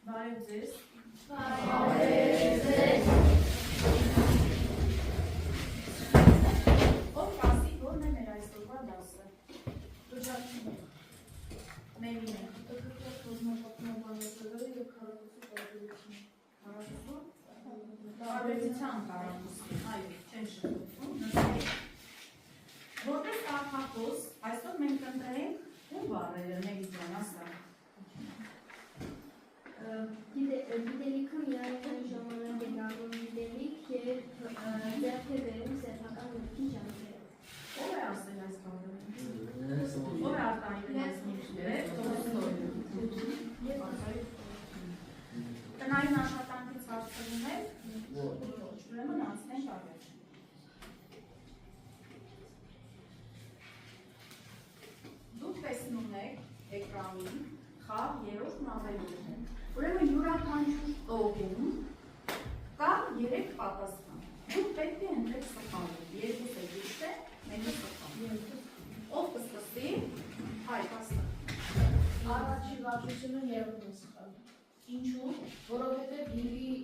Բարև ձեզ։ Ով կասի, որն է մեր այսօրվա դասը։ Մերին է։ Տարբերության կարողություն, այո, չեն շփոթվում, նստեք։ Որպես կարգախոս, այսօր մենք կընտրենք ում բառերը Մերիջան, ասա։ Գիտելիքը իրական ժամանակ է դառնում գիտելիք եւ ձեռք է բերում սեփական գրքի ժամկետը։ Ո՞վ է ասել այս բառերը։ Ո՞վ է արտահայտել այս նյութերը։ Տնային աշխատանքից հարցնում եք։ Ուրեմն անցնենք առաջ։ Դուք տեսնում եք էկրանին խաղ երրորդն ավելորդ է։ Ուրեմն յուրաքանչյուր տողում կա 3 պատասխան։ Դուք պետք է ընտրեք սխալը։ Երկուսը ճիշտ է, մեկը սխալ։ Ով կսկսի, հայ, ասա։ Առաջին վարչությունը երրորդն է սխալ։ Ինչու՞։ Որովհետև հինգի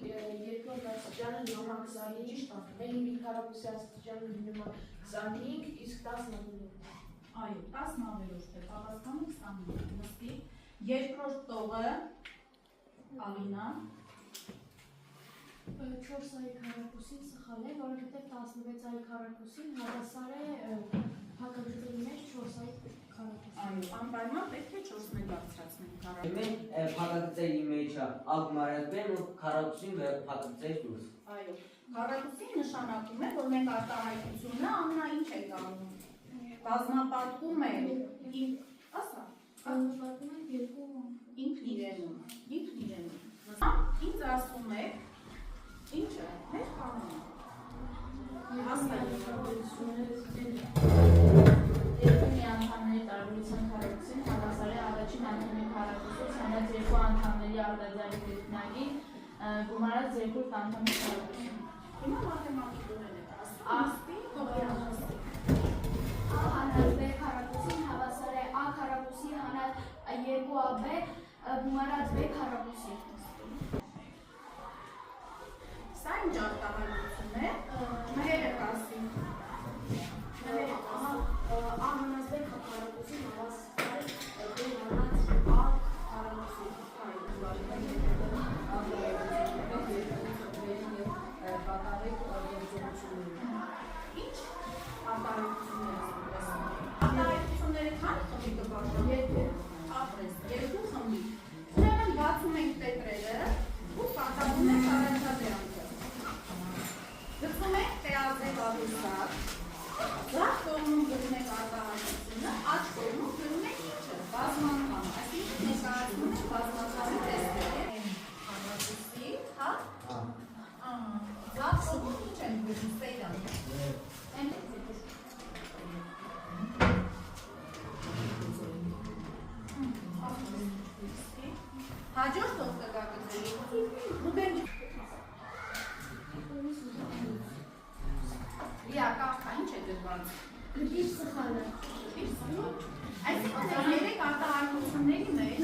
երկրորդ աստիճանը լինում է 25, ճիշտ է։ Հինգի քառակուսի աստիճանը լինում է 25, իսկ 10 ավելորդ։ Այո, 10 ավելորդ է, պատասխանը 25։ Նստի։ Երկրորդ տողը Ալինա 4-այի քառակուսին սխալ է, որովհետև 16-այի քառակուսին հավասար է հակադրության մեջ 4-այի քառակուսին։ Այո, անպայման պետք է 4-ն է բարձրացնենք քառակուսին։ Մենք փակագծերի մեջը ագմարացնենք ու քառակուսին փակագծեր դուրս։ Այո, քառակուսին նշանակում է, որ մենք արտահայտությունը ամենաինչ է կանում։ Բազմապատկում է, ասա, Բազմապատկում է երկու ինքն իրենում։ Ինձ ասում է, ինչը, մեր կանոնը։ Ասա, Երկու միանդամների տարբերության քառակուսին հավասար է առաջին անդամի քառակուսից հանած երկու անդամների արտադրյալի գրքնագի գումարած երկրորդ անդամի քառակուսին։ Հիմա մաթեմատիկորեն է ասում, թողերախոսի։ A հանած B քառակուսին հավասար է A քառակուսի հանած 2AB գումարած B քառակուսի։ Սա ինչ արտահայտություն է, մհերը կասի։ A հանած B քառակուսի հավասար է B հանած A քառակուսի։ Ինչ արտահայտությունները քանի խմբի կբաժանվեն։ Ապրես, երկու խմբի։ Ուրեմն բացում ենք տետրերը ու պատահում ենք առաջադրանքը։ Գցում ենք տեաձև աղյուսակ, ձախ կողմում գրում ենք արտահայտությունը, աջ կողմում գրում ենք ինչը, բազմանկամ, այսինքն ներկայացնում ենք բազմանկամի տեսքերը։ Հանրապետի, հա։ Ձախ կողմում ինչ ենք գրում, Սեյրան։ Հաջորդ ով կգա գծերի։ Ռուբեն Լիա, կախա, ինչ է դրված։ Գրքի սխալը։ Այսինքն երեք արտահայտությունների մեջ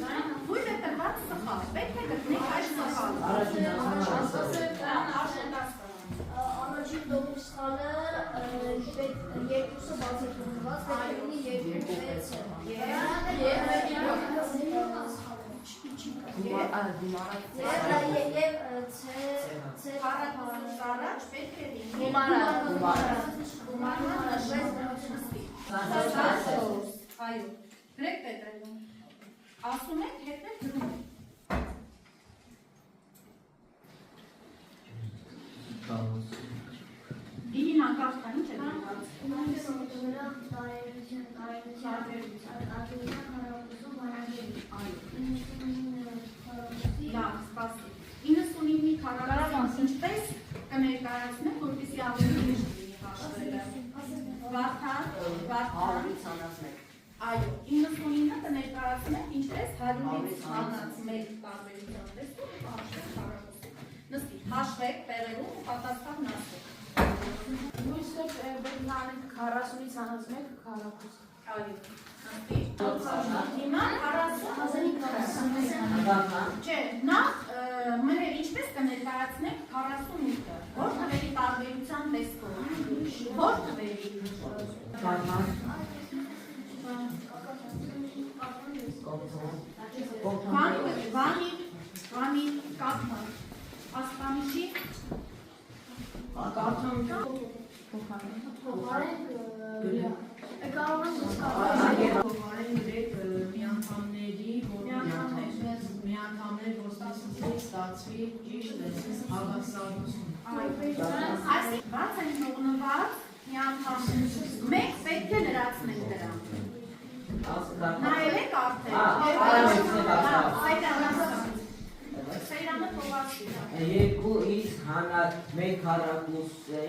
թույլ է տրված սխալ։ Պետք է գտնենք այս սխալը։ Առաջին տողում սխալը երկուսը բացատրված, պետք է լինի երկու Հարակուսուց առաջ պետք է լինի Այո, գրեք տետրերում, ասում եք հետև գրում եք։ Իհին անկախտան ինչ է դրված։ Լավ, սպասի։ 99-ի քառակուսին ինչպես կներկայացնենք, որպեսզի ավելի հեշտ լինի հաշվելը։ Վարդան, այո, 99-ը կներկայացնենք ինչպես 100-ից հանած մեկ տարբերության տեսքով հաշվեք քառակուսին։ Նստի, հաշվեք տեղերում ու պատասխանն ասեք։ Նույնիսկ պետք է անենք 40-ից հանած 1 քառակուս։ Այո, նստի։ Հիմա 40 Չէ, նախ 48-ը, որ թվերի տարբերության տեսքով, որ թվերի, Վանի, կապման, ասպանիշի, Փոխարեն գրեք միանգամների, միանգամներ, ոստիցից ստացվի ճիշտ հավասարություն։ Այսինքն բաց են թողնված միանգամներ, մեկ պետք է լրացնենք դրան։ Նայեք արդեն։ Սեյրանը փողացի։ 2x հանած 1 քառակուսի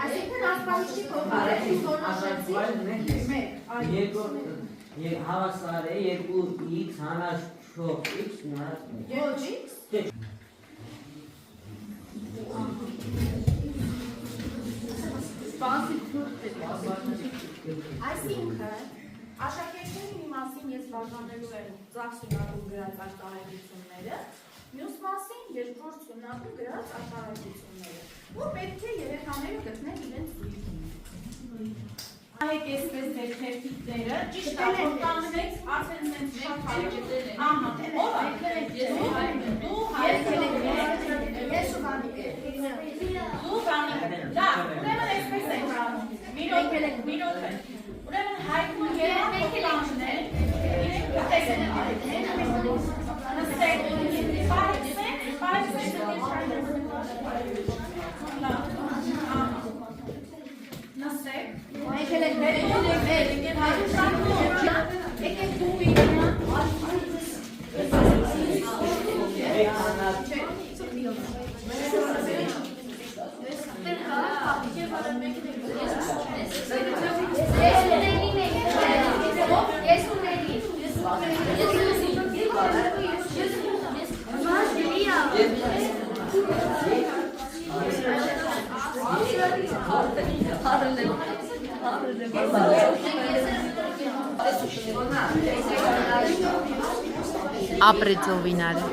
Այսինքն ասպանիշի փոխարեն որոշեցի հավասար է 2x հանած 4x գումարած 1 Ոչ x Այսինքն աշակերտների մասին ես բաժանելու եմ ծախսունակում գրած արտահայտությունները, մյուս մասին երկրորդ սունակում գրած արտահայտությունները, որ պետք է երեխաները գտնել իրենց զույգին։ Այեք այսպես ձեր թերթիկները, ճիշտ է որ կանվեց, արդեն սենց շատ հարջետել եք։ Ահա, ո՞վ է։ Դու հայեցել եք, ես ու Վանիկը։ Դու Վանիկը։ Լավ, ուրեմն այսպես ենք անում։ Մի րոպե։ Ուրեմն հայտնու երեք կաններ, իրենք տեսել են արեք։ Նստեք, պարեցեք, նստեք, եկել եք եկեք դու Ապրեցովինարը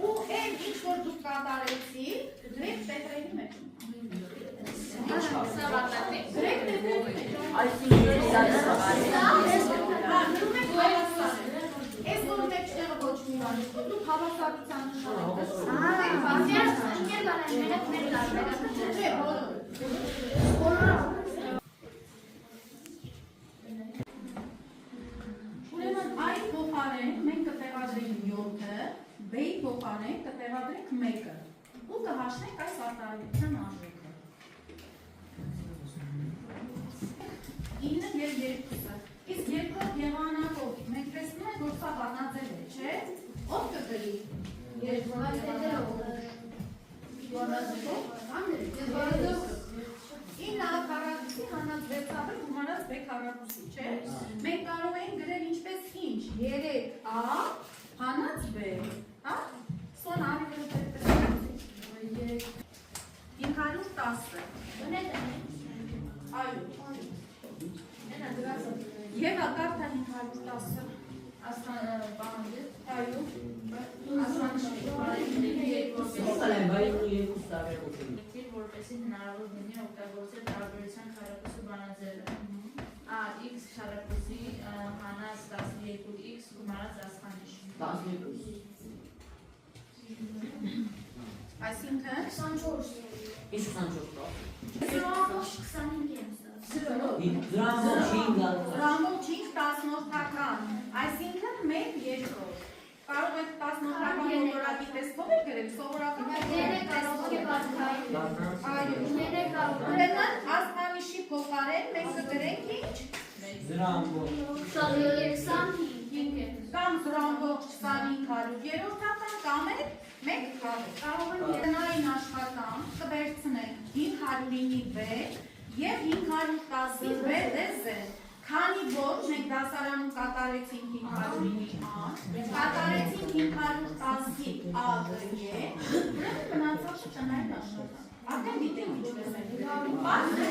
ու այն ինչ որ դուք կատարեցի, գրեք տետրերի մեջ։ Գրեք տետրերի մեջ։ Այս որ մեջտեղը ոչ մի բան, դուք հավասարության Ուրեմն այն փոխարեն մենք կտեղադրենք 7-ը, B-ի փոխարեն կտեղադրենք 1-ը ու կհաշվենք այս արտահայտության արժեքը։ 9-ը եւ 2-ը։ Իսկ երկրորդ եղանակով մենք տեսնում ենք, որ սա բանաձև է, չէ՞։ Ո՞վ կգրի։ Երկրորդ եղանակով։ 9 քառակուսի հանած 6-ը գումարած B քառակուսի, չէ՞։ Մենք կարող ենք գրել ինչպես ինչ 3a հանած b, հա։ Սոն արի գրել 510։ Այո։ Եվ ակարդա 510։ Ասlan bağlı. Այո։ Երկիր որպեսի հնարավոր լինի օգտագործել տարբերության քառակուսի բանաձևը։ X քառակուսի հանած 12x գումարած ասխանիշ։ Այսինքն 24 Ինչ 24 Ռամոլ 5/10-ական, այսինքն 1/2։ Կարող եք 10-ական բոլորակի տեսքով եք գրել, սովորական Ուրեմն ասմանիշի փոխարեն մենք կգրենք ինչ? Կամ զրամբող 2500 երորդական կամ էլ 1 քառ։ Կարող են տնային աշխատանք կվերցնենք 509-ի B և 510-ի B դեզ է։ Քանի որ մենք դասարանում կատարեցինք 509-ի A, կատարեցինք 510-ի Բացի A-ը է, ուրեմն մնացածը տնային աշխատանք։ Արդեն գիտենք ինչպես է։ Բացի